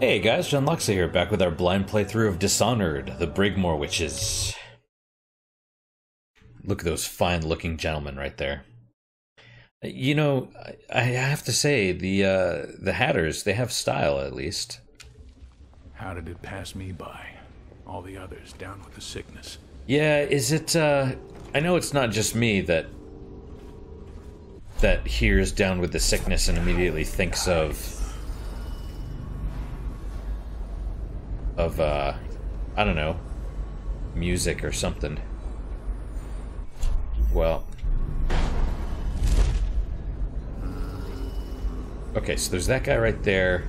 Hey guys, John Loxley here, back with our blind playthrough of Dishonored, the Brigmore witches. Look at those fine-looking gentlemen right there. You know, I have to say, the Hatters, they have style, at least. How did it pass me by? All the others down with the sickness. Yeah, is it, I know it's not just me that hears down with the sickness and immediately thinks of, I don't know, music or something. Well. Okay, so there's that guy right there.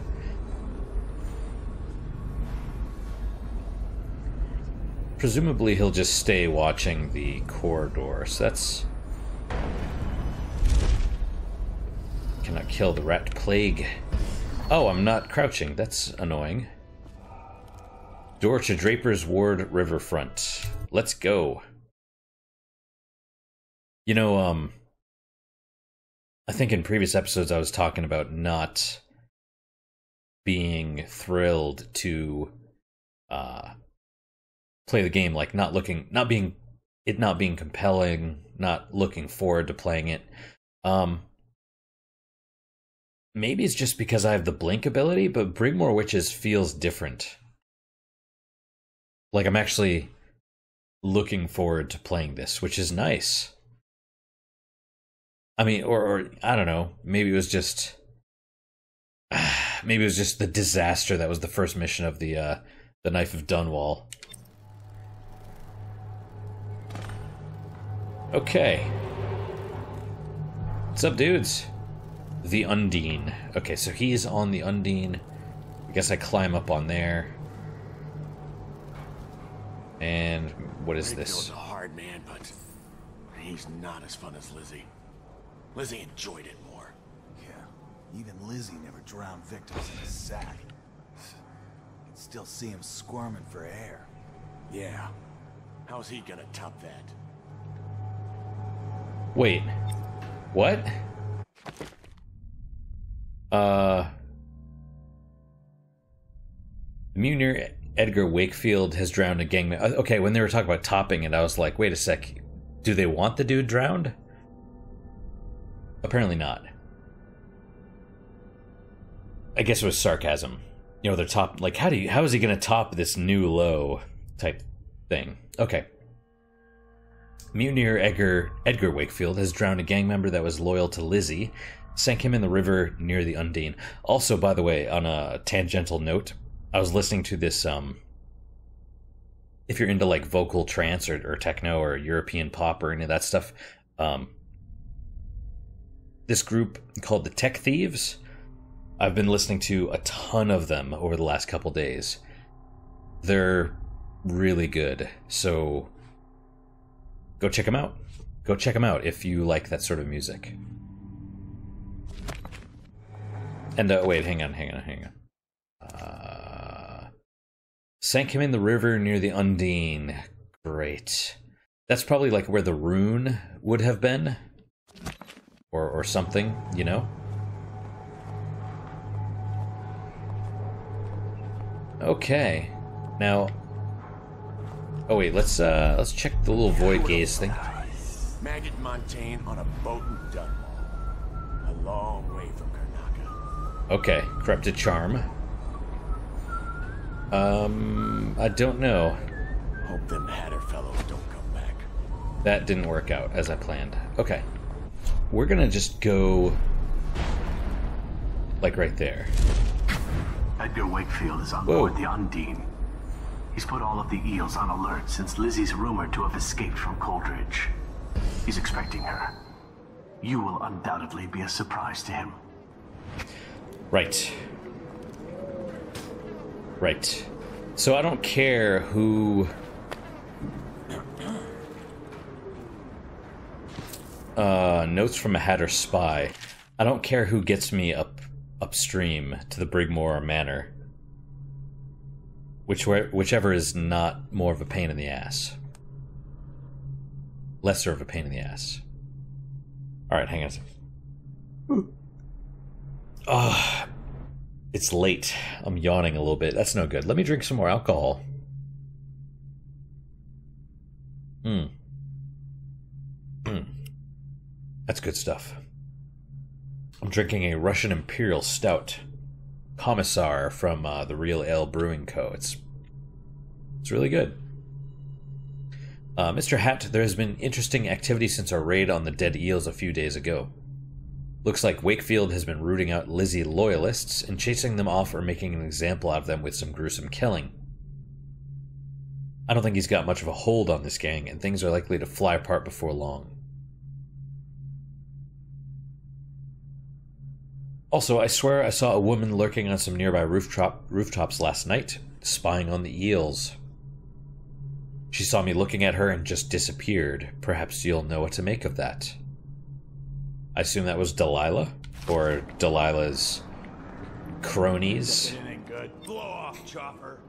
Presumably he'll just stay watching the corridor, so that's... Cannot kill the rat plague. Oh, I'm not crouching, that's annoying. Door to Draper's Ward Riverfront. Let's go. You know, I think in previous episodes I was talking about not being thrilled to play the game, like not being compelling, not looking forward to playing it. Maybe it's just because I have the blink ability, but Brigmore Witches feels different. Like I'm actually looking forward to playing this, which is nice. I mean, or I don't know, maybe it was just the disaster that was the first mission of the Knife of Dunwall. Okay. What's up, dudes? The Undine. Okay, so he's on the Undine. I guess I climb up on there. And what is this? Bill's a hard man, but he's not as fun as Lizzie. Lizzie enjoyed it more. Yeah, even Lizzie never drowned victims in a sack. You can still see him squirming for air. Yeah. How's he gonna top that? Wait. What? Munir Edgar Wakefield has drowned a gangman. Okay, when they were talking about topping it, I was like, wait a sec. Do they want the dude drowned? Apparently not. I guess it was sarcasm. You know, they're top, like, how is he gonna top this new low type thing? Okay. Munir Edgar Wakefield has drowned a gang member that was loyal to Lizzie, sank him in the river near the Undine. Also, by the way, on a tangential note, I was listening to this, if you're into like vocal trance or techno or European pop or any of that stuff, this group called the Tech Thieves, I've been listening to a ton of them over the last couple days. They're really good, so go check them out. Go check them out if you like that sort of music. And wait, hang on. Sank him in the river near the Undine. Great. That's probably like where the rune would have been. Or something, you know? Okay. Now... Oh wait, let's check the little void gaze thing. Maggot Montaigne on a boat in Dunwall. A long way from Karnaca. Okay, corrupted charm. I don't know. Hope them Hatter fellows don't come back. That didn't work out as I planned. Okay. We're gonna just go... like right there. Edgar Wakefield is on board the Undine. He's put all of the eels on alert since Lizzie's rumored to have escaped from Coldridge. He's expecting her. You will undoubtedly be a surprise to him. Right. Right. So I don't care who... notes from a Hatter spy. I don't care who gets me upstream to the Brigmore Manor. Whichever is not more of a pain in the ass. Lesser of a pain in the ass. Alright, hang on a second. It's late. I'm yawning a little bit. That's no good. Let me drink some more alcohol. That's good stuff. I'm drinking a Russian Imperial Stout. Commissar from the Real Ale Brewing Co. It's really good. Mr. Hatt, there has been interesting activity since our raid on the dead eels a few days ago. Looks like Wakefield has been rooting out Lizzie loyalists and chasing them off or making an example out of them with some gruesome killing. I don't think he's got much of a hold on this gang, and things are likely to fly apart before long. Also, I swear I saw a woman lurking on some nearby rooftops last night, spying on the eels. She saw me looking at her and just disappeared. Perhaps you'll know what to make of that. I assume that was Delilah? Or Delilah's cronies? It ain't good. Blow off, Chopper.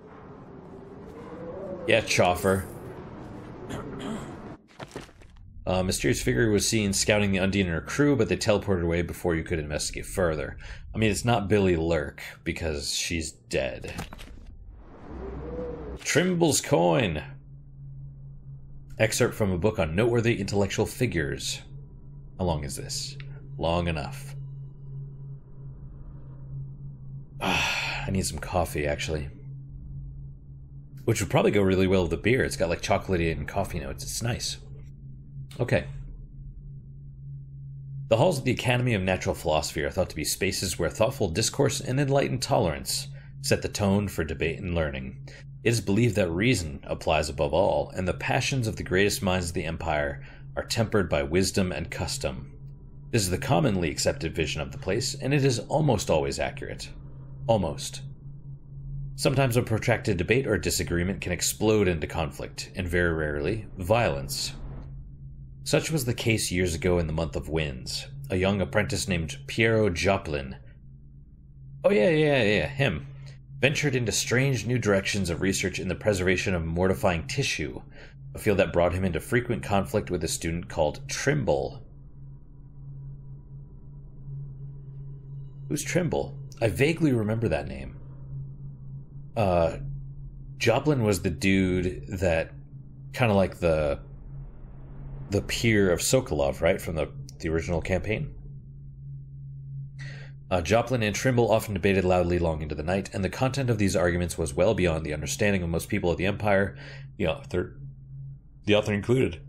Yeah, Chopper. Mysterious figure was seen scouting the Undine and her crew, but they teleported away before you could investigate further. I mean, it's not Billy Lurk, because she's dead. Trimble's coin! Excerpt from a book on noteworthy intellectual figures. How long is this? Long enough. I need some coffee, actually. Which would probably go really well with the beer. It's got like chocolatey and coffee notes. It's nice. Okay. The halls of the Academy of Natural Philosophy are thought to be spaces where thoughtful discourse and enlightened tolerance set the tone for debate and learning. It is believed that reason applies above all, and the passions of the greatest minds of the Empire are tempered by wisdom and custom. This is the commonly accepted vision of the place, and it is almost always accurate. Almost. Sometimes a protracted debate or disagreement can explode into conflict, and very rarely, violence. Such was the case years ago in the month of Winds. A young apprentice named Piero Joplin, him, ventured into strange new directions of research in the preservation of mortifying tissue, a field that brought him into frequent conflict with a student called Trimble. Who's Trimble? I vaguely remember that name. Joplin was the dude that kind of like the peer of Sokolov, right, from the original campaign. Joplin and Trimble often debated loudly long into the night, and the content of these arguments was well beyond the understanding of most people of the Empire, the author included.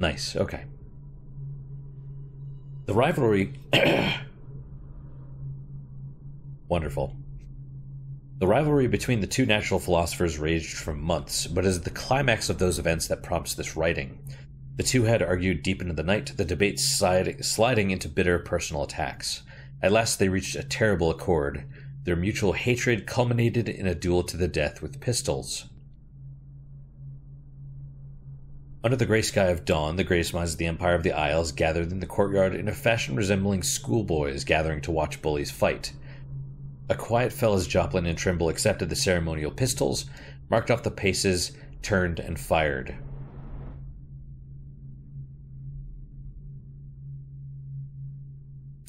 Nice, okay. The rivalry... Wonderful. The rivalry between the two natural philosophers raged for months, but it is the climax of those events that prompts this writing. The two had argued deep into the night, the debate sliding into bitter personal attacks. At last they reached a terrible accord. Their mutual hatred culminated in a duel to the death with pistols. Under the grey sky of dawn, the greatest minds of the Empire of the Isles gathered in the courtyard in a fashion resembling schoolboys gathering to watch bullies fight. A quiet fell as Joplin and Trimble accepted the ceremonial pistols, marked off the paces, turned, and fired.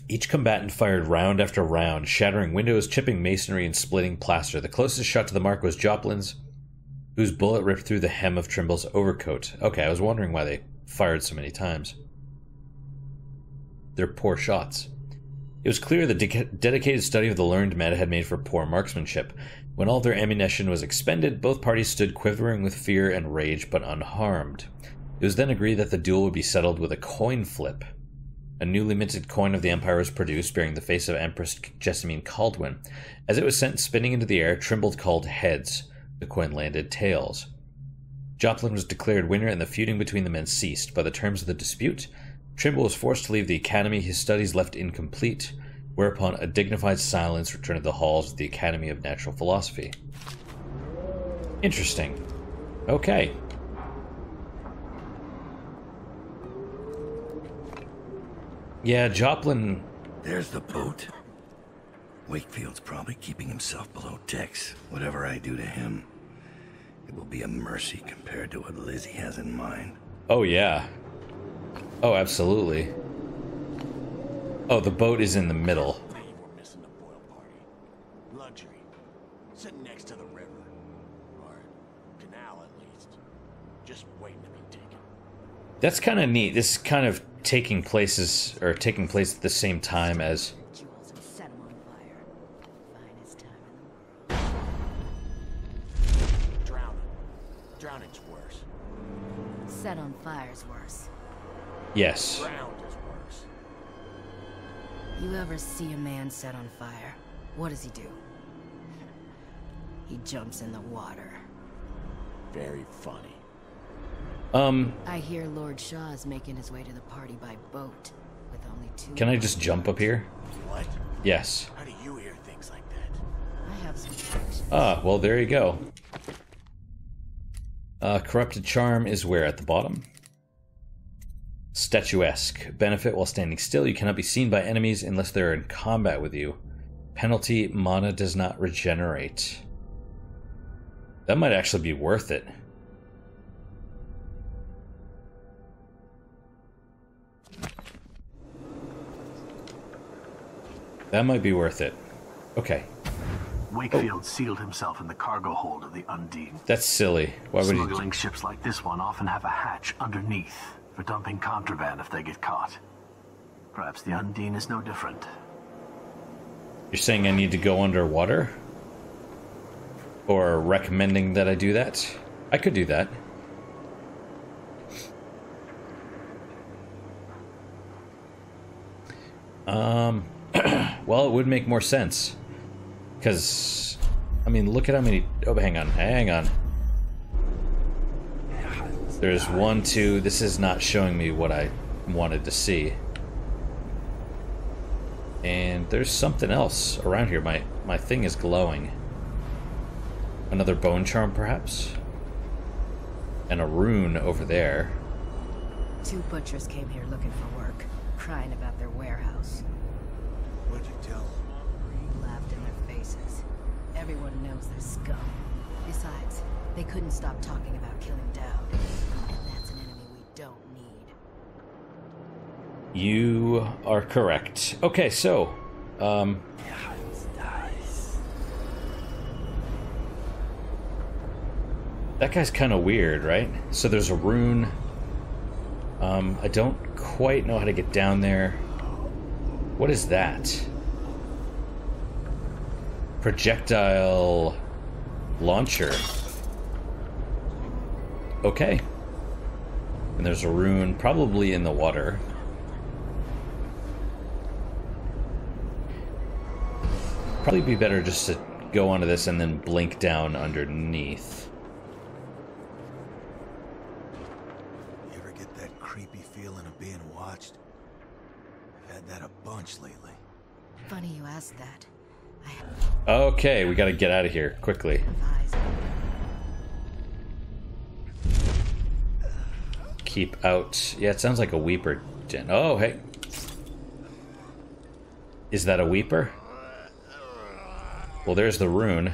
Each combatant fired round after round, shattering windows, chipping masonry, and splitting plaster. The closest shot to the mark was Joplin's, whose bullet ripped through the hem of Trimble's overcoat. Okay, I was wondering why they fired so many times. They're poor shots. It was clear the dedicated study of the learned men had made for poor marksmanship. When all their ammunition was expended, both parties stood quivering with fear and rage, but unharmed. It was then agreed that the duel would be settled with a coin flip. A newly minted coin of the Empire was produced, bearing the face of Empress Jessamine Caldwin. As it was sent spinning into the air, Trimble called heads. The coin landed tails. Joplin was declared winner, and the feuding between the men ceased. By the terms of the dispute, Trimble was forced to leave the academy, his studies left incomplete, whereupon a dignified silence returned to the halls of the Academy of Natural Philosophy. Interesting. Okay. Yeah, Joplin... There's the boat. Wakefield's probably keeping himself below decks. Whatever I do to him, it will be a mercy compared to what Lizzie has in mind. Oh, yeah. Oh, absolutely. Oh, the boat is in the middle. Maybe we're missing the boil party. Luxury. Sitting next to the river. Or canal, at least. Just waiting to be taken. That's kind of neat. This is kind of taking place at the same time as... Jewels and set 'em on fire. Finest time in the world. Drowning. Drowning's worse. Set on fire's worse. Yes. Drowned is worse. You ever see a man set on fire? What does he do? He jumps in the water. Very funny. I hear Lord Shaw is making his way to the party by boat, with only 2. Can I just jump up here? What? Yes. How do you hear things like that? I have some connections. Ah, well, there you go. Corrupted Charm is where? At the bottom? Statuesque. Benefit while standing still. You cannot be seen by enemies unless they're in combat with you. Penalty, mana does not regenerate. That might actually be worth it. That might be worth it. Okay. Wakefield sealed himself in the cargo hold of the Undine. That's silly. Why would he... Smuggling ships like this one often have a hatch underneath for dumping contraband if they get caught. Perhaps the Undine is no different. You're saying I need to go underwater? Or recommending that I do that? I could do that. Well, it would make more sense. Because, I mean, look at how many... Oh, hang on. There's 1, 2... This is not showing me what I wanted to see. And there's something else around here. My thing is glowing. Another bone charm, perhaps? And a rune over there. 2 butchers came here looking for work, crying about their warehouse. What'd you tell them? Laughed in their faces. Everyone knows they're scum. Besides, they couldn't stop talking about killing Dowd. And that's an enemy we don't need. You are correct. Okay, so... That guy's kind of weird, right? So there's a rune. I don't quite know how to get down there. What is that? Projectile launcher. Okay. And there's a rune probably in the water. Probably be better just to go onto this and then blink down underneath. You ever get that creepy feeling of being watched? I've had that a bunch lately. Funny you asked that. I have Okay, we gotta get out of here quickly. eyes. Keep out. Yeah, it sounds like a weeper. Oh, hey. Is that a weeper? Well, there's the rune.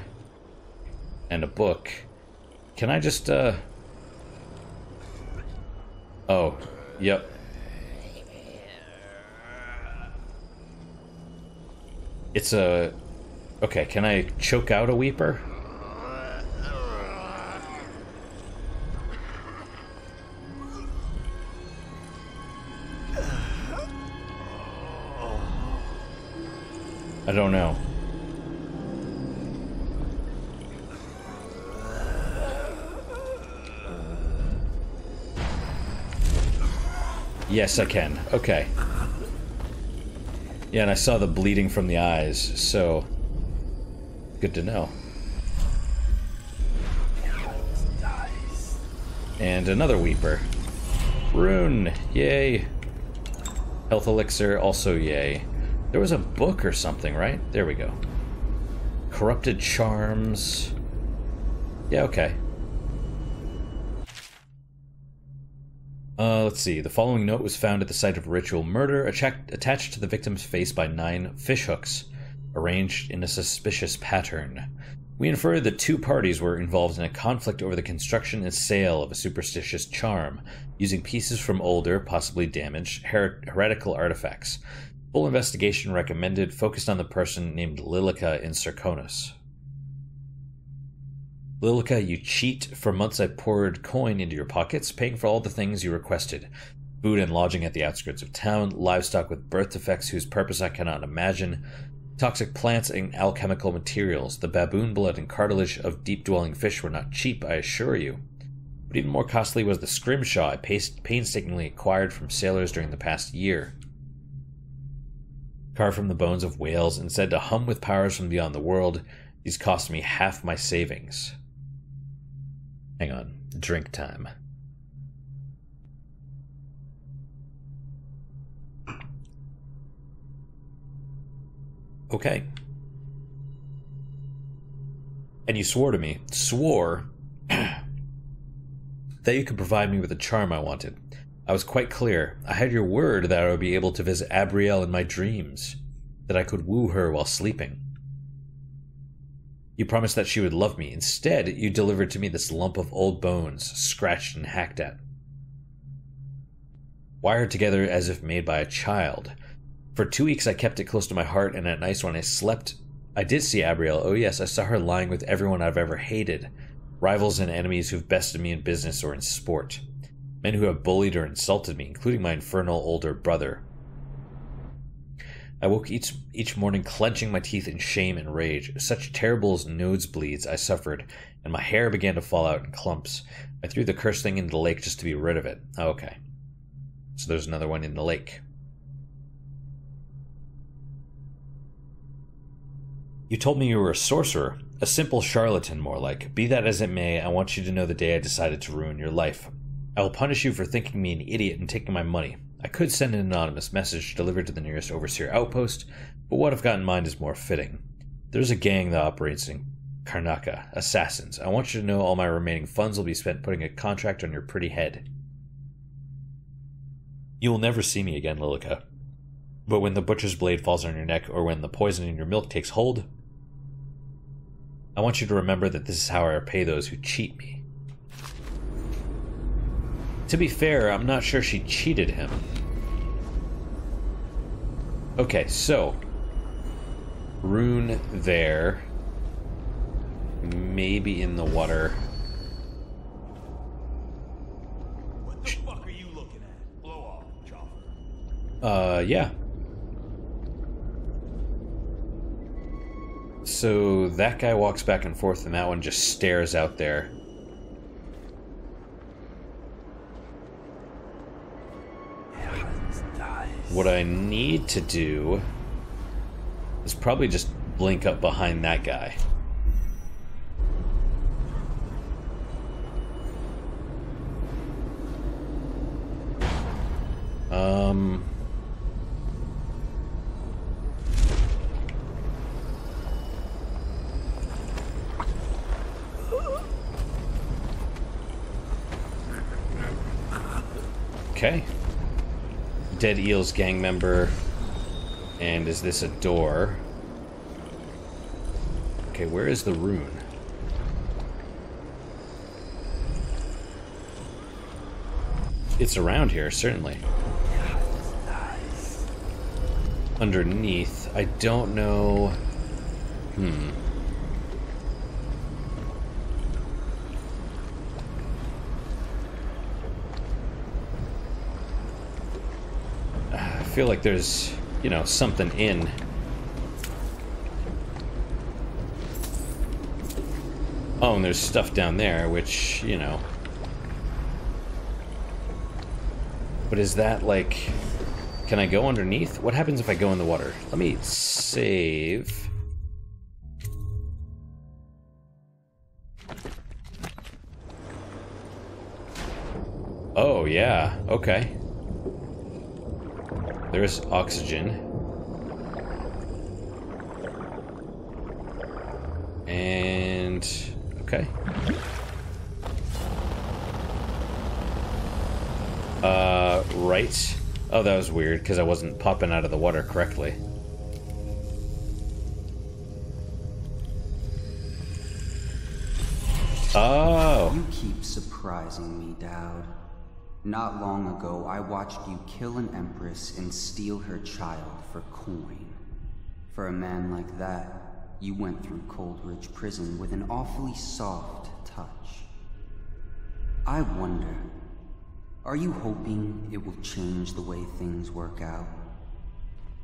And a book. Can I just, Oh, yep. It's a... Okay, can I choke out a weeper? I don't know. Yes, I can. Okay. Yeah, and I saw the bleeding from the eyes, so... Good to know. And another Weeper. Rune! Yay! Health Elixir, also yay. There was a book or something, right? There we go. Corrupted Charms. Yeah, okay. Let's see. The following note was found at the site of a ritual murder, attached to the victim's face by 9 fishhooks, arranged in a suspicious pattern. We infer that 2 parties were involved in a conflict over the construction and sale of a superstitious charm, using pieces from older, possibly damaged, heretical artifacts. Full investigation recommended, focused on the person named Lilica in Sarkonos. Lilica, you cheat. For months I poured coin into your pockets, paying for all the things you requested. Food and lodging at the outskirts of town, livestock with birth defects whose purpose I cannot imagine, toxic plants and alchemical materials. The baboon blood and cartilage of deep-dwelling fish were not cheap, I assure you. But even more costly was the scrimshaw I painstakingly acquired from sailors during the past year. Carved from the bones of whales and said to hum with powers from beyond the world, these cost me half my savings. Hang on, drink time. Okay. And you swore to me, that you could provide me with the charm I wanted. I was quite clear. I had your word that I would be able to visit Abrielle in my dreams, that I could woo her while sleeping. You promised that she would love me. Instead, you delivered to me this lump of old bones, scratched and hacked at. Wired together as if made by a child. For 2 weeks I kept it close to my heart, and at night when I slept, I did see Abrielle. Oh yes, I saw her lying with everyone I've ever hated. Rivals and enemies who've bested me in business or in sport. Men who have bullied or insulted me, including my infernal older brother. I woke each morning clenching my teeth in shame and rage. Such terrible nosebleeds I suffered, and my hair began to fall out in clumps. I threw the cursed thing into the lake just to be rid of it. Oh, okay. So there's another one in the lake. You told me you were a sorcerer, a simple charlatan more like. Be that as it may, I want you to know the day I decided to ruin your life. I will punish you for thinking me an idiot and taking my money. I could send an anonymous message delivered to the nearest overseer outpost, but what I've got in mind is more fitting. There's a gang that operates in Karnaca, assassins. I want you to know all my remaining funds will be spent putting a contract on your pretty head. You will never see me again, Lilica. But when the butcher's blade falls on your neck, or when the poison in your milk takes hold, I want you to remember that this is how I repay those who cheat me. To be fair, I'm not sure she cheated him. Okay, so rune there. Maybe in the water. What the fuck are you looking at? Blow off, Chopper. Yeah. So that guy walks back and forth and that one just stares out there. What I need to do is probably just blink up behind that guy. Okay. Dead Eels gang member. And is this a door? Okay, where is the rune? It's around here, certainly. Underneath. I don't know... I feel like there's, you know, something in. Oh, and there's stuff down there, which, you know. But is that like... Can I go underneath? What happens if I go in the water? Let me save. Oh, yeah. Okay. There's oxygen. And... okay. Right. Oh, that was weird, because I wasn't popping out of the water correctly. Oh! You keep surprising me, Dowd. Not long ago, I watched you kill an empress and steal her child for coin. For a man like that, you went through Coldridge Prison with an awfully soft touch. I wonder, are you hoping it will change the way things work out?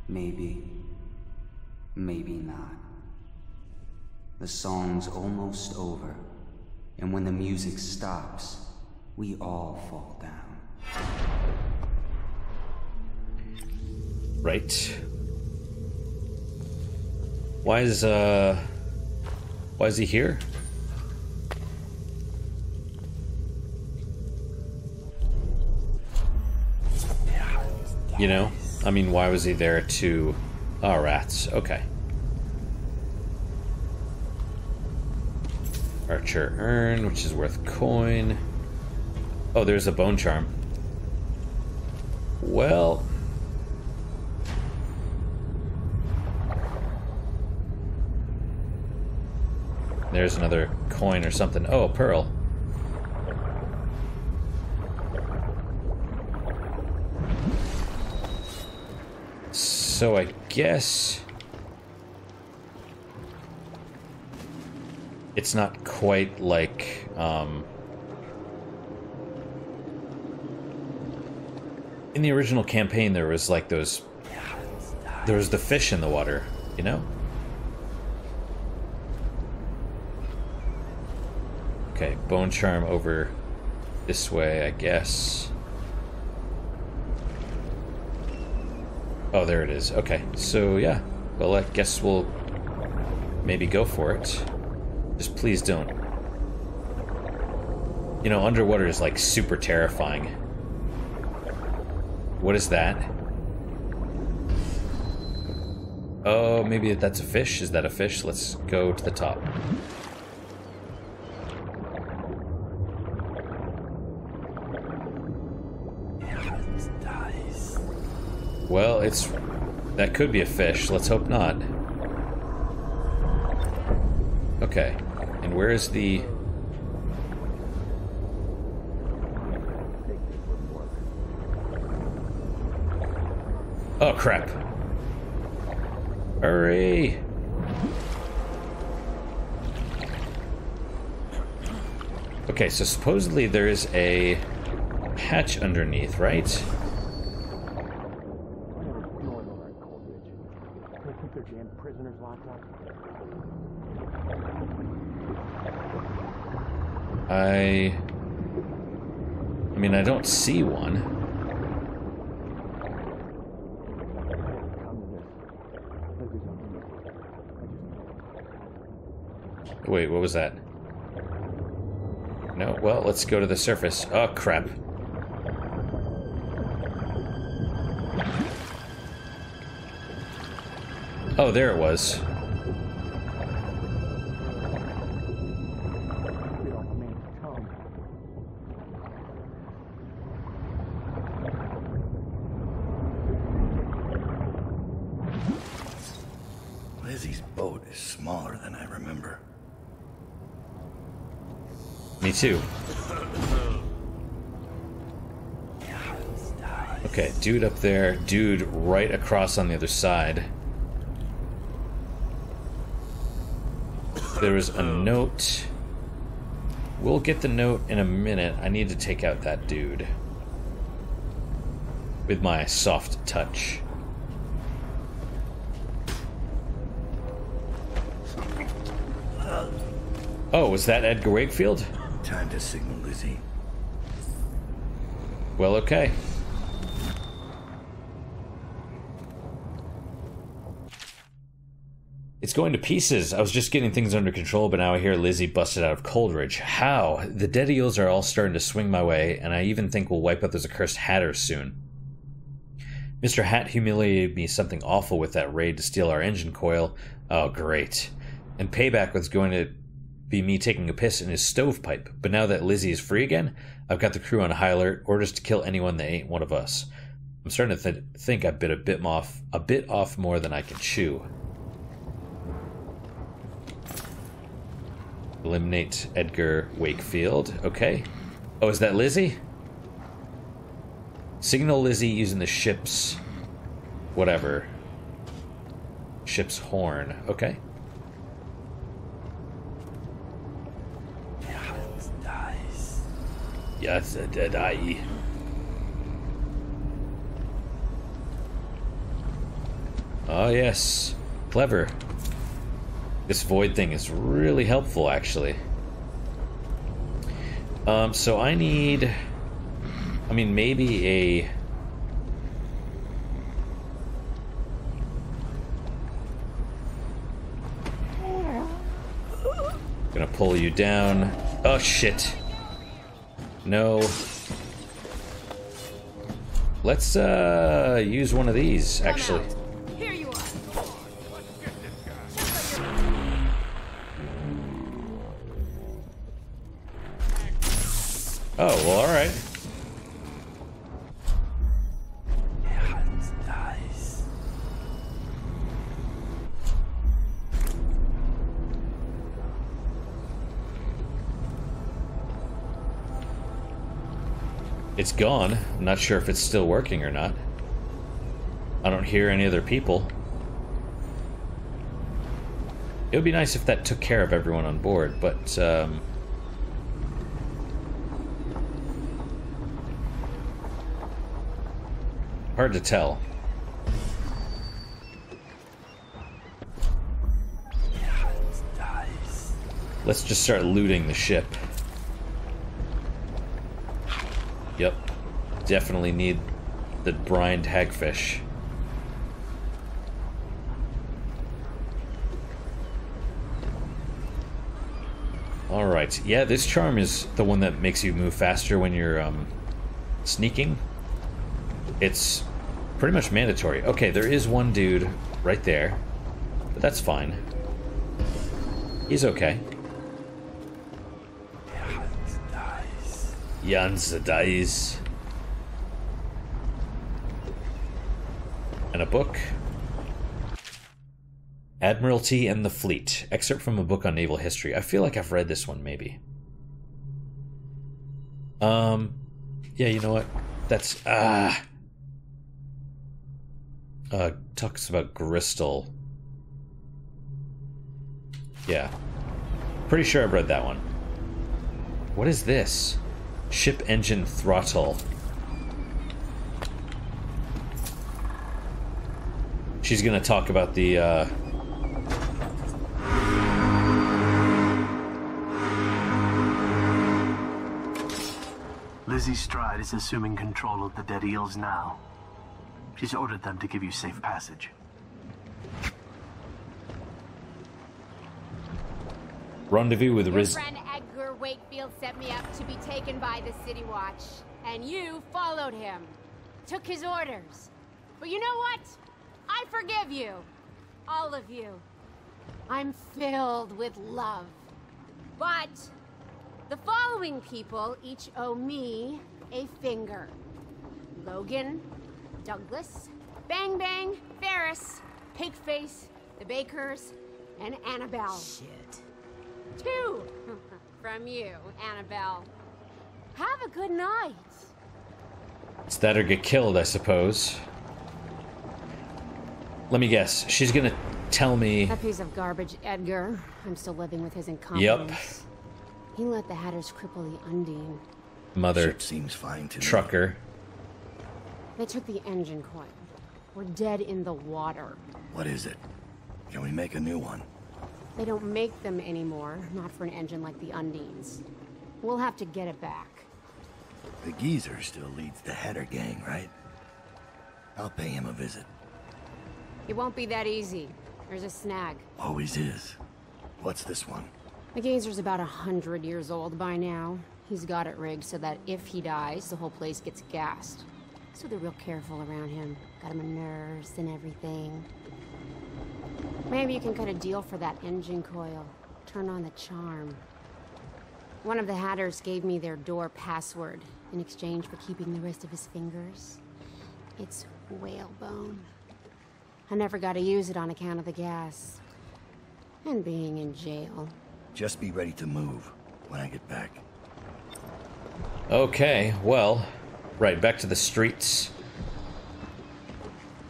Maybe. Maybe not. The song's almost over, and when the music stops, we all fall down. Right. Why is he here? You know? I mean, why was he there to... Oh, rats. Okay. Archer urn, which is worth coin. Oh, there's a bone charm. Well... There's another coin or something. Oh, a pearl. So I guess... It's not quite like, in the original campaign, there was like those... There was the fish in the water, you know? Okay, bone charm over this way, I guess. Oh, there it is. Okay, so yeah. Well, I guess we'll maybe go for it. Just please don't. You know, underwater is like super terrifying. What is that? Oh, maybe that's a fish. Is that a fish? Let's go to the top. Well, it's... That could be a fish. Let's hope not. Okay. And where is the... Oh, crap. Hurry! Okay, so supposedly there is a hatch underneath, right? I mean, I don't see one. Wait, what was that? No, well, let's go to the surface. Oh, crap. Oh, there it was. Lizzie's boat is smaller than I remember. Me too. Okay, dude up there, dude right across on the other side. There was a note. We'll get the note in a minute. I need to take out that dude with my soft touch. Oh, was that Edgar Wakefield? Time to signal Lizzie. Well, okay. It's going to pieces. I was just getting things under control, but now I hear Lizzie busted out of Coldridge. How? The dead eels are all starting to swing my way, and I even think we'll wipe out those accursed hatters soon. Mr. Hat humiliated me something awful with that raid to steal our engine coil. Oh, great. And payback was going to be me taking a piss in his stovepipe. But now that Lizzie is free again, I've got the crew on high alert, orders to kill anyone that ain't one of us. I'm starting to think I've bit a bit off more than I can chew. Eliminate Edgar Wakefield. Okay. Oh, is that Lizzie? Signal Lizzie using the ship's... whatever. Ship's horn. Okay. Yes, dead eye. Oh, yes. Clever. This void thing is really helpful, actually. So I need... I mean, maybe a... Gonna pull you down. Oh, shit. No. Let's, use one of these, actually. Here you are. Oh, well, alright. It's gone. I'm not sure if it's still working or not. I don't hear any other people. It would be nice if that took care of everyone on board, but, hard to tell. Let's just start looting the ship. Yep. Definitely need the brined hagfish. Alright. Yeah, this charm is the one that makes you move faster when you're sneaking. It's pretty much mandatory. Okay, there is one dude right there. But that's fine. He's okay. Jans dies. And a book. Admiralty and the Fleet. Excerpt from a book on naval history. I feel like I've read this one, maybe. Yeah, you know what? That's, talks about Gristle. Yeah. Pretty sure I've read that one. What is this? Ship engine throttle. She's gonna talk about the, Lizzie Stride is assuming control of the dead eels now. She's ordered them to give you safe passage. Rendezvous with Your Riz... friend Edgar Wakefield set me up to be taken by the City Watch, and you followed him. Took his orders. But you know what? I forgive you. All of you. I'm filled with love. But the following people each owe me a finger. Logan, Douglas, Bang Bang, Ferris, Pigface, the Bakers, and Annabelle. Shit. 2 from you, Annabelle. Have a good night. It's that or get killed, I suppose. Let me guess. She's gonna tell me... That piece of garbage, Edgar. I'm still living with his incompetence. Yep. He let the Hatters cripple the Undine. Mother Ship seems fine to me. trucker. They took the engine coil. We're dead in the water. What is it? Can we make a new one? They don't make them anymore, not for an engine like the Undine's. We'll have to get it back. The geezer still leads the Hatter gang, right? I'll pay him a visit. It won't be that easy. There's a snag. Always is. What's this one? The Gazer's about 100 years old by now. He's got it rigged so that if he dies, the whole place gets gassed. So they're real careful around him. Got him a nurse and everything. Maybe you can cut a deal for that engine coil. Turn on the charm. One of the Hatters gave me their door password in exchange for keeping the rest of his fingers. It's whalebone. I never got to use it on account of the gas. And being in jail. Just be ready to move when I get back. Okay, well... Right, back to the streets.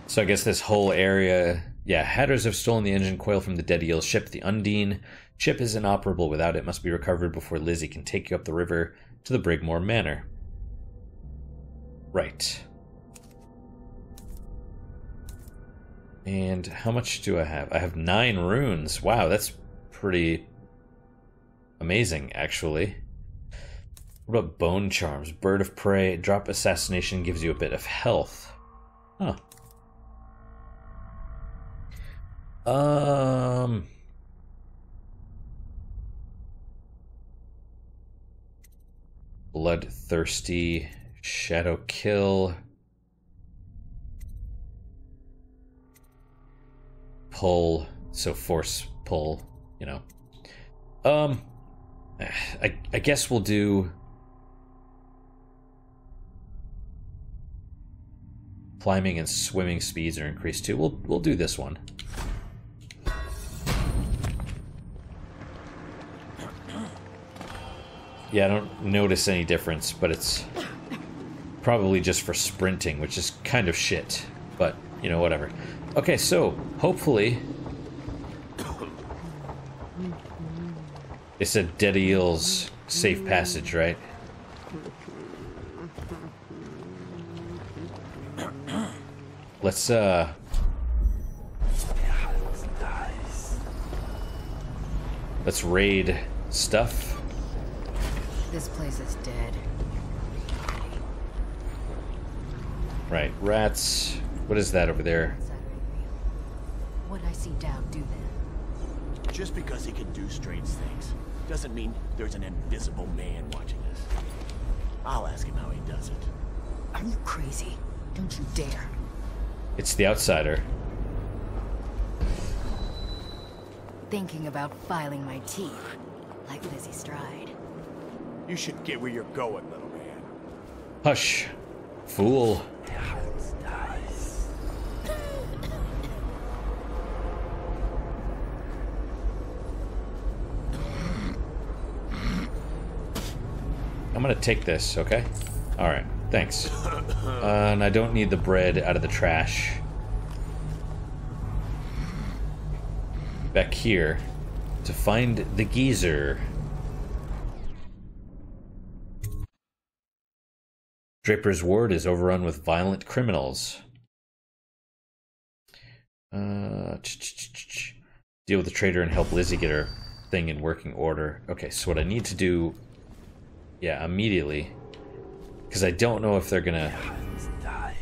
So I guess this whole area... Yeah, hatters have stolen the engine coil from the dead eel's ship, the Undine. Ship is inoperable without it. Must be recovered before Lizzie can take you up the river to the Brigmore Manor. Right. And how much do I have? I have 9 runes. Wow, that's pretty amazing, actually. What about bone charms? Bird of prey. Drop assassination gives you a bit of health. Huh. Bloodthirsty. Shadow kill. Pull. So force pull, you know. I guess we'll do... Climbing and swimming speeds are increased too. We'll do this one. Yeah, I don't notice any difference, but it's probably just for sprinting, which is kind of shit. But, you know, whatever. Okay, so, hopefully... It's a dead eel's safe passage, right? Let's raid stuff. This place is dead. Right, rats. What is that over there? What'd I see Dowd do then? Just because he can do strange things doesn't mean there's an invisible man watching us. I'll ask him how he does it. Are you crazy? Don't you dare. It's the outsider. Thinking about filing my teeth, like Lizzie Stride. You should get where you're going, little man. Hush, fool. I'm gonna take this, okay? Alright, thanks. And I don't need the bread out of the trash. Back here to find the geezer. Draper's ward is overrun with violent criminals. Deal with the traitor and help Lizzie get her thing in working order. Okay, so what I need to do... Yeah, immediately. Because I don't know if they're gonna... I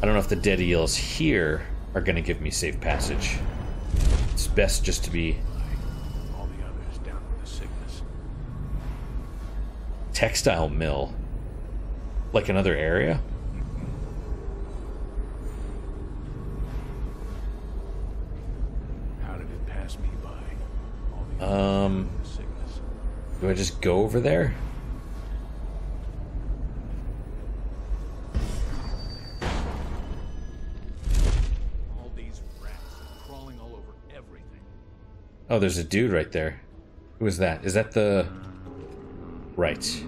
don't know if the dead eels here are gonna give me safe passage. It's best just to be... All the others down with the sickness. Textile mill. Like another area? How did it pass me by? All the others with the sickness. Do I just go over there? All these rats crawling all over everything. Oh, there's a dude right there. Who is that? Is that the... Right.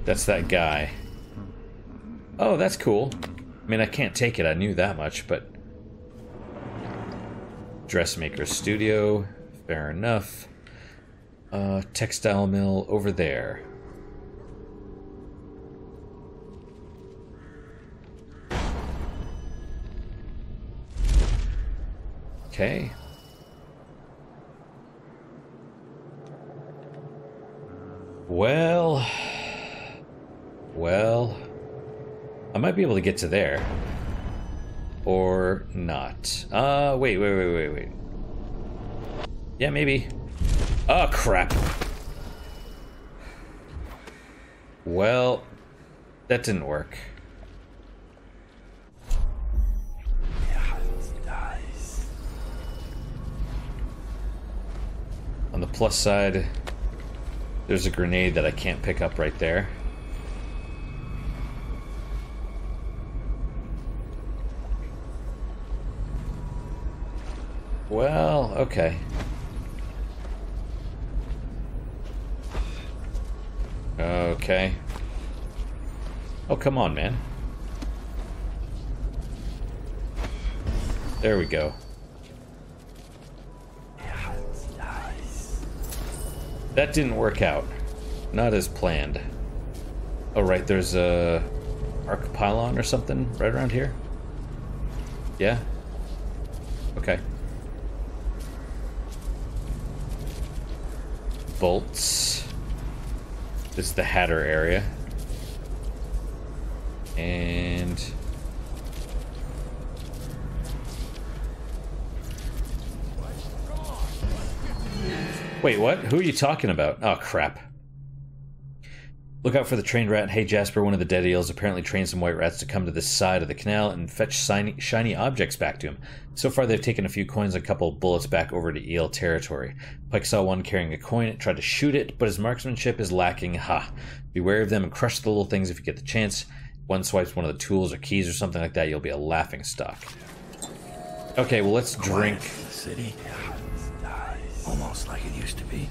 That's that guy. Oh, that's cool. I mean, I can't take it, I knew that much, but... Dressmaker studio. Fair enough. Textile mill over there. Okay. Well, I might be able to get to there. Or not. Wait. Yeah, maybe. Oh, crap. Well, that didn't work. On the plus side, there's a grenade that I can't pick up right there. Well, okay. Okay. Oh, come on, man. There we go. That didn't work out. Not as planned. Oh, right, there's a arc pylon or something right around here? Yeah? Okay. Bolts. This is the Hatter area. And... wait, what? Who are you talking about? Oh, crap. Look out for the trained rat. Hey, Jasper, one of the dead eels apparently trained some white rats to come to this side of the canal and fetch shiny objects back to him. So far, they've taken a few coins and a couple of bullets back over to eel territory. Pike saw one carrying a coin and tried to shoot it, but his marksmanship is lacking. Ha! Beware of them and crush the little things if you get the chance. One swipes one of the tools or keys or something like that, you'll be a laughing stock. Okay, well, let's drink. The city. Almost like it used to be.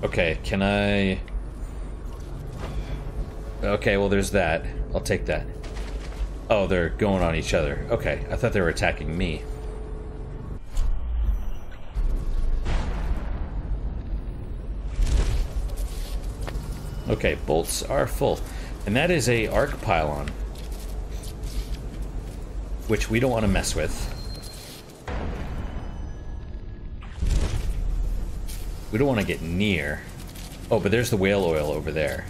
Okay, can I... okay, well, there's that. I'll take that. Oh, they're going on each other. Okay, I thought they were attacking me. Okay, bolts are full. And that is a arc pylon, which we don't want to mess with. We don't want to get near. Oh, but there's the whale oil over there.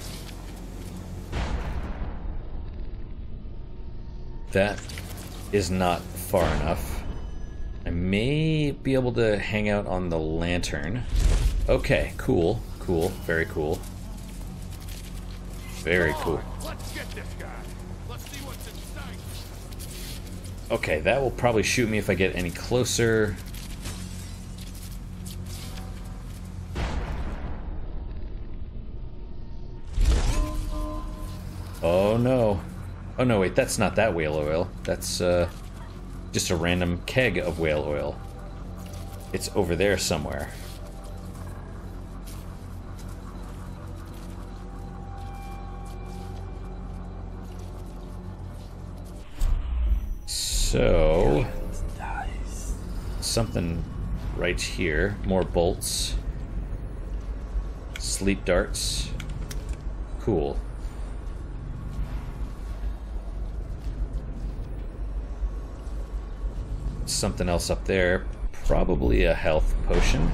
That is not far enough. I may be able to hang out on the lantern. Okay, cool, cool, very cool. Very cool. Let's get this guy. Let's see what's in sight. Okay, that will probably shoot me if I get any closer. Oh no. Oh no, wait, that's not that whale oil. That's just a random keg of whale oil. It's over there somewhere. So, something right here. More bolts. Sleep darts. Cool. Something else up there. Probably a health potion.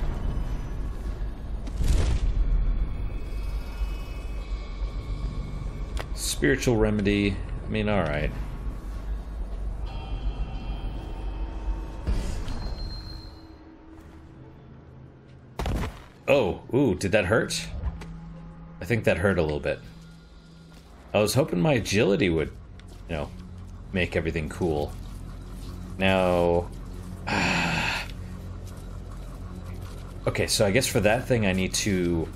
Spiritual remedy. I mean, alright. Oh, ooh, did that hurt? I think that hurt a little bit. I was hoping my agility would, you know, make everything cool. Now... okay, so I guess for that thing I need to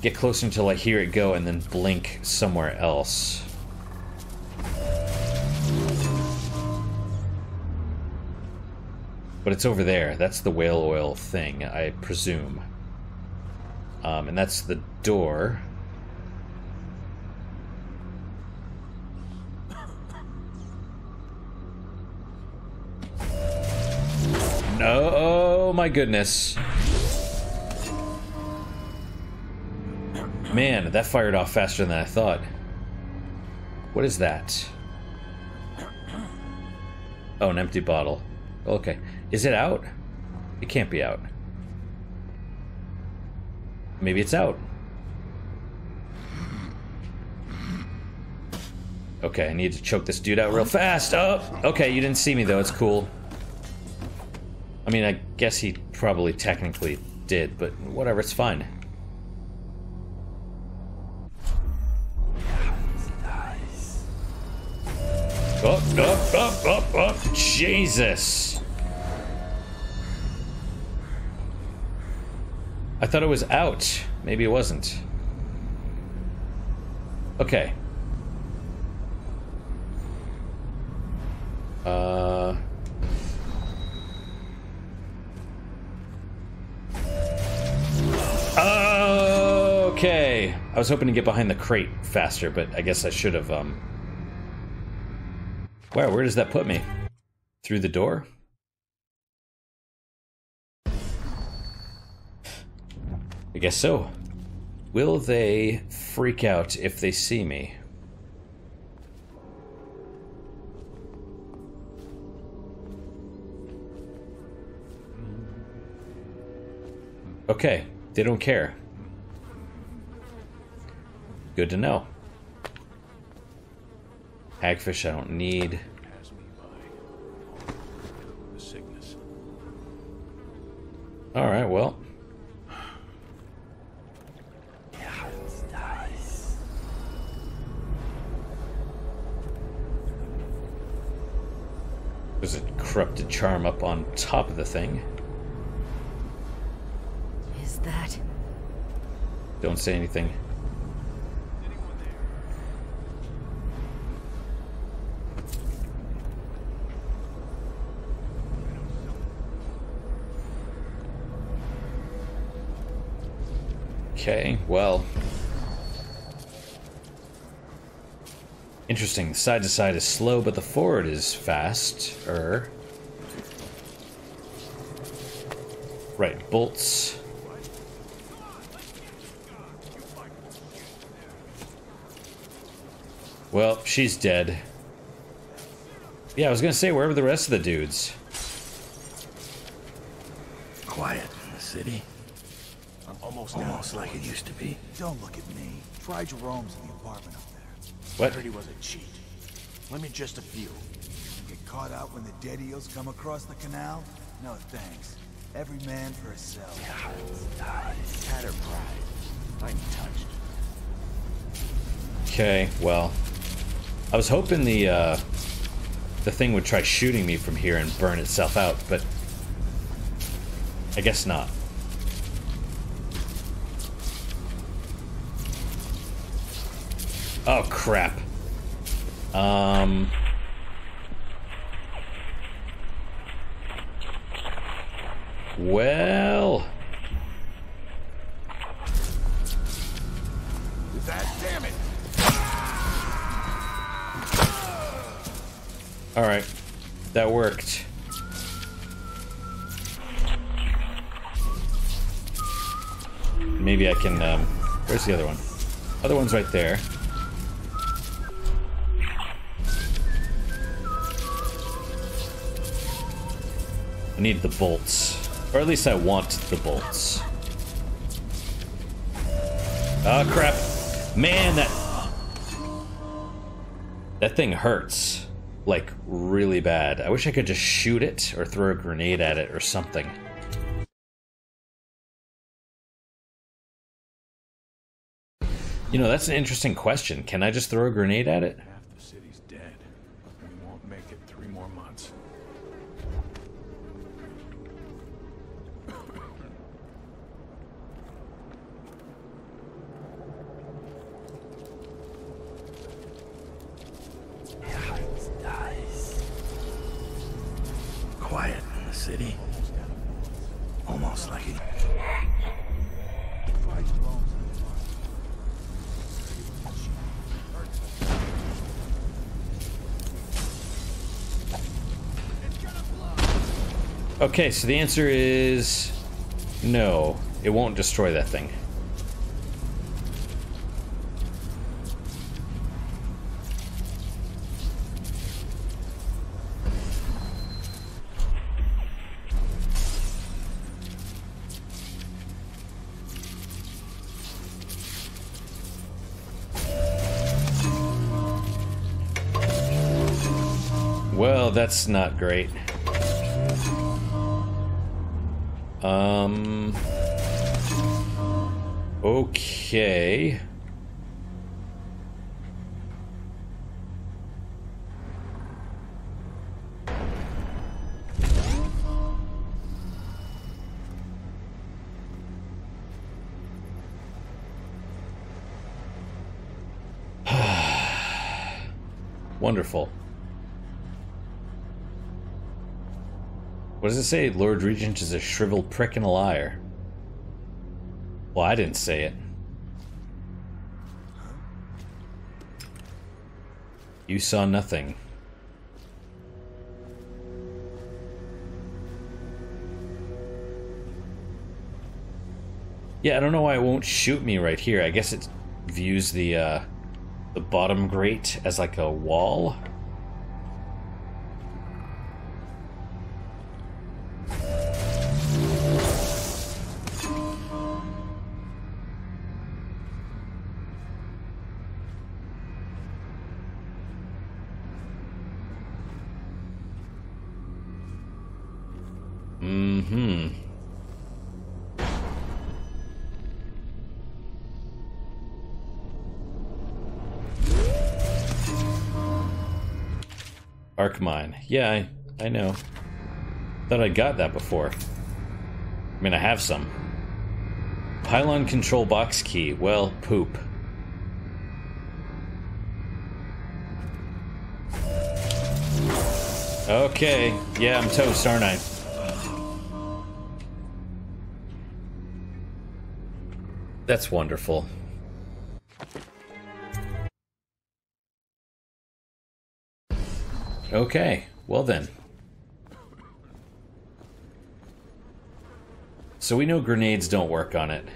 get closer until I hear it go and then blink somewhere else. But it's over there. That's the whale oil thing, I presume. And that's the door. No, oh my goodness. Man, that fired off faster than I thought. What is that? Oh, an empty bottle. Okay. Is it out? It can't be out. Maybe it's out. Okay, I need to choke this dude out real fast. Oh, okay, you didn't see me though. It's cool. I mean, I guess he probably technically did, but whatever, it's fine. Oh, Jesus. I thought it was out. Maybe it wasn't. Okay. I was hoping to get behind the crate faster, but I guess I should have, Wow, where does that put me? Through the door? I guess so. Will they freak out if they see me? Okay, they don't care. Good to know. Hagfish I don't need. Pass me by. The sickness. Alright, well. There's a corrupted charm up on top of the thing. Is that? Don't say anything. Okay, well. Interesting. Side to side is slow, but the forward is faster. Right, bolts. Well, she's dead. Yeah, I was gonna say, where were the rest of the dudes? Quiet in the city. Almost like it used to be. Don't look at me. Try Jerome's in the apartment up there. What? I heard he was a cheat. Let me just a few. You get caught out when the dead eels come across the canal? No thanks. Every man for himself. Had her pride. I'm touched. Okay, well. I was hoping the thing would try shooting me from here and burn itself out, but I guess not. Oh, crap. Well... Damn it! Alright. That worked. Maybe I can, where's the other one? Other one's right there. I need the bolts. Or at least I want the bolts. Oh, crap. Man, that thing hurts. Like, really bad. I wish I could just shoot it or throw a grenade at it or something. You know, that's an interesting question. Can I just throw a grenade at it? Half the city's dead. We won't make it 3 more months. Quiet in the city. Almost like it. Try Jerome's in the apartment. Okay, so the answer is no. It won't destroy that thing. Well, that's not great. Okay. Wonderful. What does it say? Lord Regent is a shriveled prick and a liar. Well, I didn't say it. You saw nothing. Yeah, I don't know why it won't shoot me right here. I guess it views the bottom grate as like a wall. Mm-hmm. Arc mine. Yeah, I know. Thought I got that before. I mean, I have some. Pylon control box key. Well, poop. Okay. Yeah, I'm toast, aren't I? That's wonderful. Okay, well then. So we know grenades don't work on it.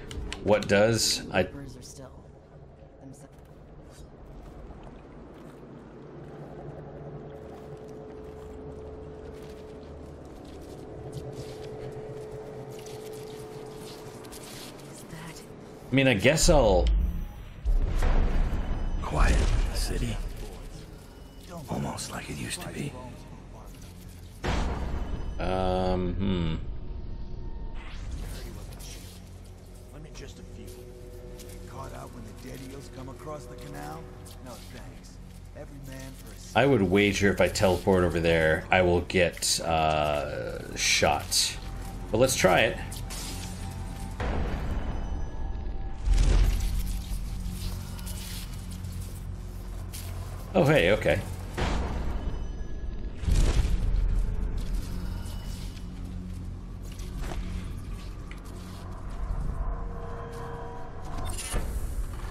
What does? I mean, I guess I'll... Quiet in the city. Almost like it used to be. Let me just a few. Caught out when the dead eels come across the canal? No thanks. Every man for his... I would wager if I teleport over there, I will get shot. But let's try it. Oh, hey, okay.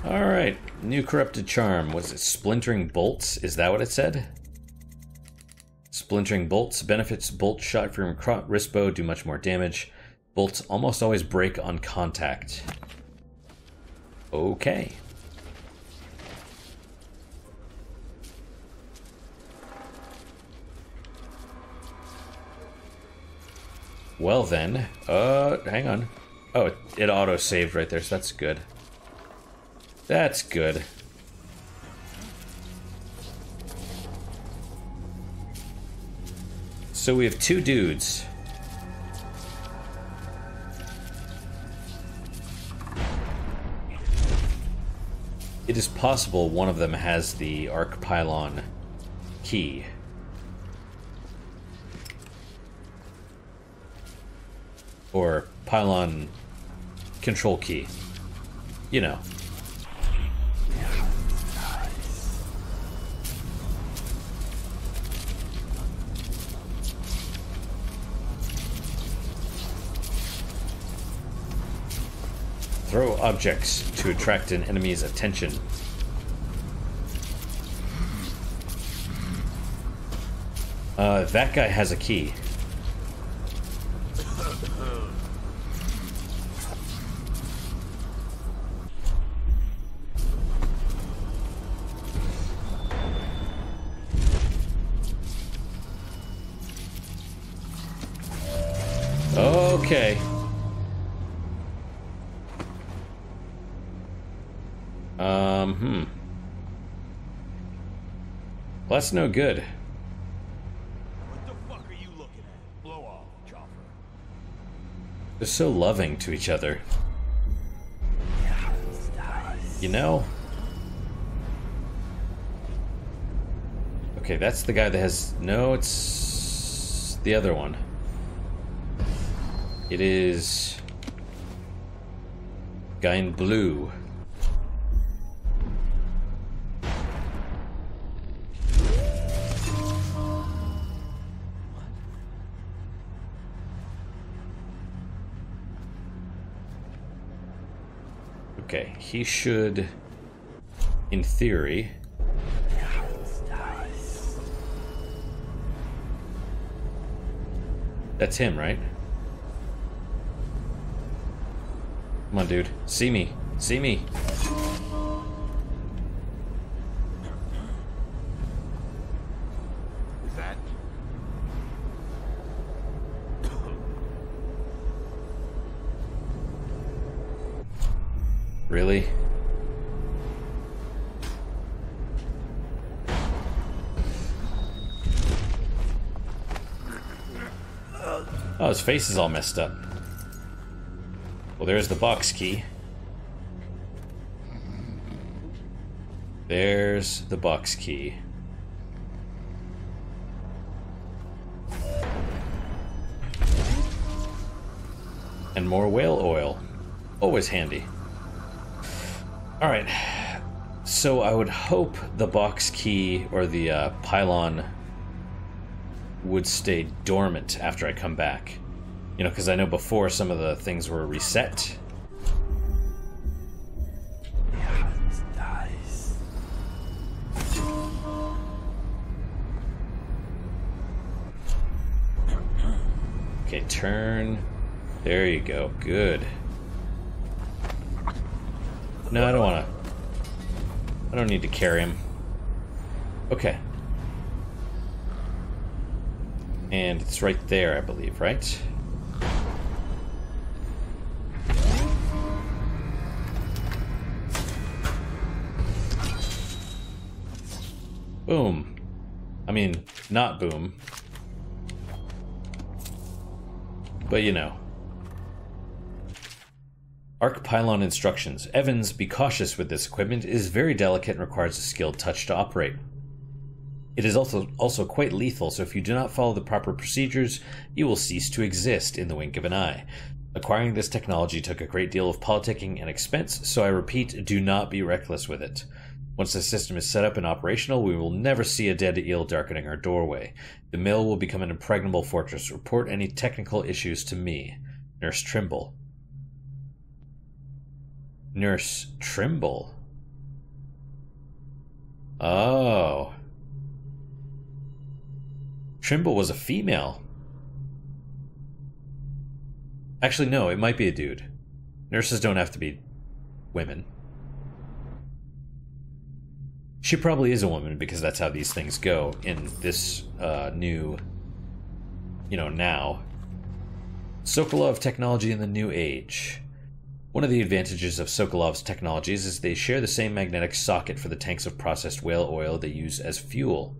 Alright, new corrupted charm. Was it splintering bolts? Is that what it said? Splintering bolts benefits bolt shot from wrist bow, do much more damage. Bolts almost always break on contact. Okay. Well then, hang on. Oh, it auto-saved right there, so that's good. That's good. So we have two dudes. It is possible one of them has the arc pylon key. Or pylon control key. You know. Throw objects to attract an enemy's attention. That guy has a key. Okay. Well, that's no good. What the fuck are you looking at? Blow off, chopper. They're so loving to each other. You know? Okay, that's the guy that has... No, it's... the other one. It is... guy in blue. Okay, he should, in theory... That's him, right? Come on, dude. See me. See me. Is that? Really? Oh, his face is all messed up. Well, there's the box key. There's the box key. And more whale oil. Always handy. Alright. So I would hope the box key or the pylon would stay dormant after I come back. You know, because I know before some of the things were reset. Okay, turn. There you go. Good. No, I don't want to. I don't need to carry him. Okay. And it's right there, I believe, right? Boom. I mean, not boom. But you know. Arc pylon instructions. Evans, be cautious with this equipment. It is very delicate and requires a skilled touch to operate. It is also quite lethal, so if you do not follow the proper procedures, you will cease to exist in the wink of an eye. Acquiring this technology took a great deal of politicking and expense, so I repeat, do not be reckless with it. Once the system is set up and operational, we will never see a dead eel darkening our doorway. The mill will become an impregnable fortress. Report any technical issues to me. Nurse Trimble. Nurse Trimble? Oh. Trimble was a female. Actually, no, it might be a dude. Nurses don't have to be women. She probably is a woman because that's how these things go in this new, you know, now. Sokolov technology in the new age. One of the advantages of Sokolov's technologies is they share the same magnetic socket for the tanks of processed whale oil they use as fuel.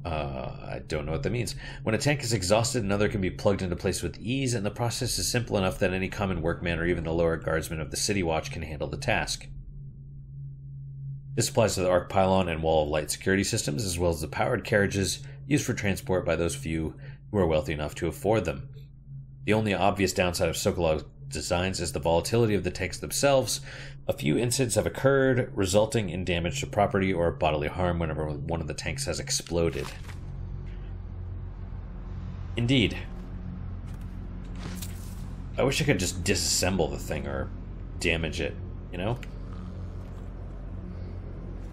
I don't know what that means. When a tank is exhausted, another can be plugged into place with ease, and the process is simple enough that any common workman or even the lower guardsman of the City Watch can handle the task. This applies to the arc pylon and wall of light security systems, as well as the powered carriages used for transport by those few who are wealthy enough to afford them. The only obvious downside of Sokolov's designs is the volatility of the tanks themselves. A few incidents have occurred, resulting in damage to property or bodily harm whenever one of the tanks has exploded. Indeed. I wish I could just disassemble the thing or damage it, you know?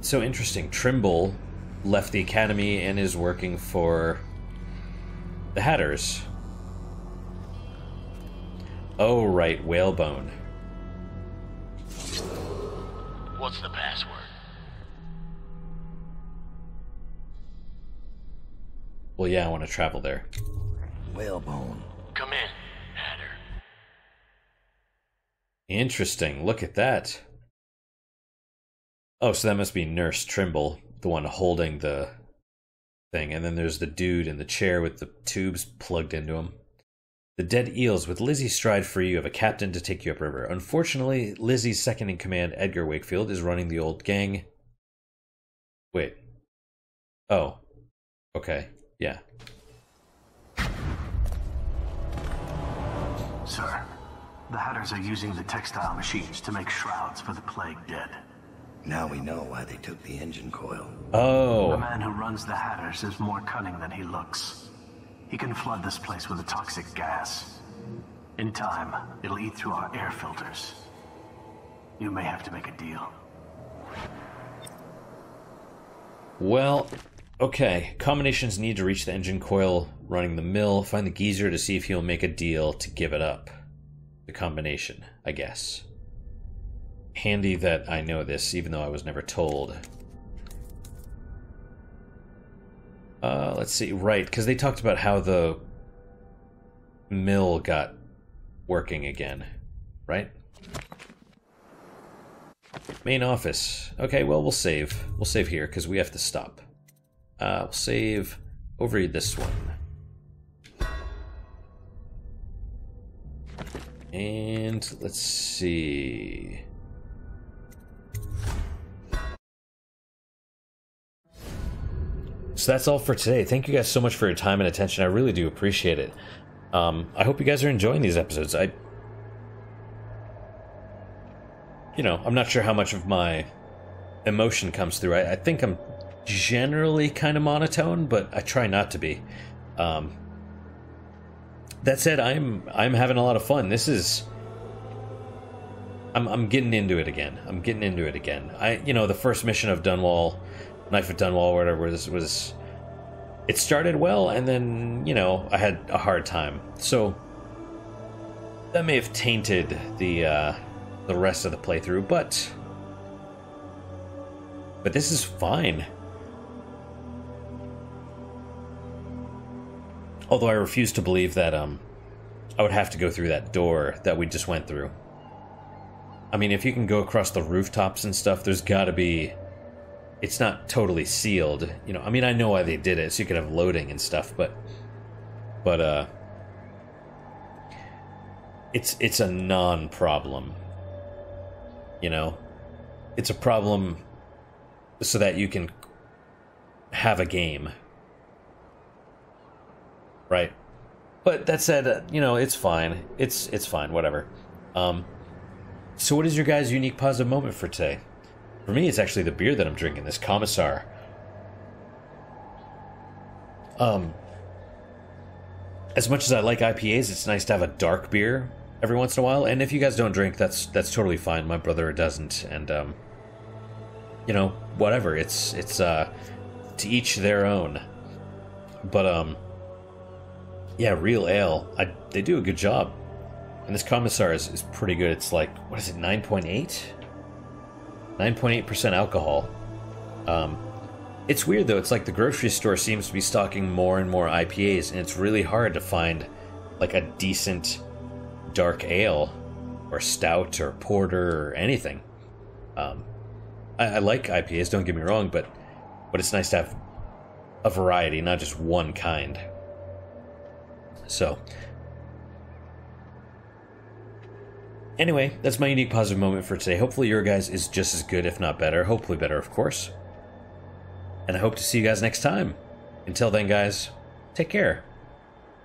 So interesting. Trimble left the academy and is working for the Hatters. Oh, right, whalebone. What's the password? Well, yeah, I want to travel there. Whalebone. Come in, Hatter. Interesting. Look at that. Oh, so that must be Nurse Trimble, the one holding the thing. And then there's the dude in the chair with the tubes plugged into him. The dead eels. With Lizzie's stride free, you have a captain to take you upriver. Unfortunately, Lizzie's second-in-command, Edgar Wakefield, is running the old gang. Wait. Oh. Okay. Yeah. Sir, the Hatters are using the textile machines to make shrouds for the plague dead. Now we know why they took the engine coil. Oh. The man who runs the Hatters is more cunning than he looks. He can flood this place with a toxic gas. In time, it'll eat through our air filters. You may have to make a deal. Well, Okay, combinations need to reach the engine coil running the mill. Find the geezer to see if he'll make a deal to give it up. The combination, I guess. Handy that I know this, even though I was never told. Let's see, right, because they talked about how the mill got working again, right? Main office. Okay, well, we'll save. We'll save here, because we have to stop. We'll save over this one. And let's see. So that's all for today. Thank you guys so much for your time and attention. I really do appreciate it. I hope you guys are enjoying these episodes. I'm not sure how much of my emotion comes through. I think I'm generally kind of monotone, but I try not to be. That said, I'm having a lot of fun. This is... I'm getting into it again. The first mission of Dunwall, Knife of Dunwall, whatever, was it started well, and then, I had a hard time. So that may have tainted the rest of the playthrough, but this is fine. Although I refuse to believe that I would have to go through that door that we just went through. I mean, if you can go across the rooftops and stuff, there's gotta be... It's not totally sealed, I mean, I know why they did it, so you could have loading and stuff, but it's a non-problem, It's a problem so that you can have a game, right? But that said, it's fine. It's fine, whatever. So what is your guys' unique positive moment for today? For me, it's actually the beer that I'm drinking, this Commissar. As much as I like IPAs, it's nice to have a dark beer every once in a while. And if you guys don't drink, that's totally fine. My brother doesn't, and whatever. It's to each their own. But yeah, real ale. They do a good job, and this Commissar is pretty good. It's like, what is it, 9.8? 9.8% alcohol. It's weird though, it's like the grocery store seems to be stocking more and more IPAs, and it's really hard to find like a decent dark ale or stout or porter or anything. I like IPAs, don't get me wrong, but it's nice to have a variety, not just one kind. So anyway, that's my unique positive moment for today. Hopefully your guys is just as good, if not better. Hopefully better, of course. And I hope to see you guys next time. Until then, guys, take care.